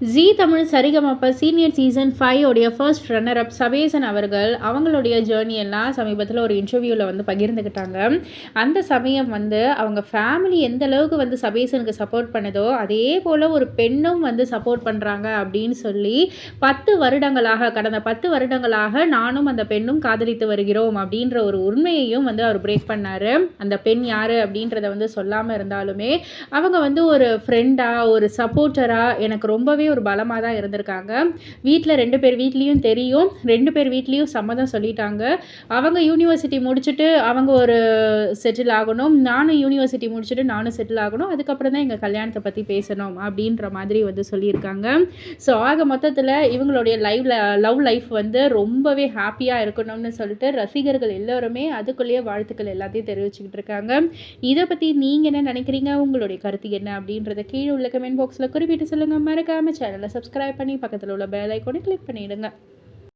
ஜீ தமிழ் சரிகமப senior season 5 உடைய first runner up Sabesan அவர்கள் அவங்களுடைய ஜேர்னி எல்லாம் சமீபத்தில் ஒரு இன்டர்வியூவில் வந்து பகிர்ந்துக்கிட்டாங்க. அந்த சமயம் வந்து அவங்க ஃபேமிலி எந்த அளவுக்கு வந்து சபேசனுக்கு சப்போர்ட் பண்ணுதோ அதே போல் ஒரு பெண்ணும் வந்து சப்போர்ட் பண்ணுறாங்க அப்படின்னு சொல்லி 10 வருடங்களாக கடந்த 10 வருடங்களாக நானும் அந்த பெண்ணும் காதலித்து வருகிறோம் அப்படின்ற ஒரு உண்மையையும் வந்து அவர் பிரேக் பண்ணார். அந்த பெண் யார் அப்படின்றத வந்து சொல்லாமல் இருந்தாலுமே அவங்க வந்து ஒரு ஃப்ரெண்டாக ஒரு சப்போர்ட்டராக எனக்கு ரொம்பவே ஒரு பலமாக தான் இருந்திருக்காங்க. வீட்டில் 2 பேர் வீட்லேயும் தெரியும், 2 பேர் வீட்லேயும் சம்மதம் சொல்லிட்டாங்க. அவங்க யூனிவர்சிட்டி முடிச்சுட்டு அவங்க ஒரு செட்டில் ஆகணும், நானும் யூனிவர்சிட்டி முடிச்சுட்டு நானும் செட்டில் ஆகணும், அதுக்கப்புறம் தான் எங்கள் கல்யாணத்தை பற்றி பேசணும் அப்படின்ற மாதிரி வந்து சொல்லியிருக்காங்க. ஸோ ஆக மொத்தத்தில் இவங்களுடைய லவ் லைஃப் வந்து ரொம்பவே ஹாப்பியாக இருக்கணும்னு சொல்லிட்டு ரசிகர்கள் எல்லோருமே அதுக்குள்ளேயே வாழ்த்துக்கள் எல்லாத்தையும் தெரிவிச்சுக்கிட்டு இருக்காங்க. இதை பற்றி நீங்கள் என்ன நினைக்கிறீங்க, உங்களுடைய கருத்து என்ன அப்படின்றத கீழே உள்ள கமெண்ட் பாக்ஸில் குறிப்பிட்டு சொல்லுங்கள். மறக்காமல் சேனலை சப்ஸ்கிரைப் பண்ணி பக்கத்தில் உள்ள பெல் ஐக்கானை கிளிக் பண்ணிவிடுங்க.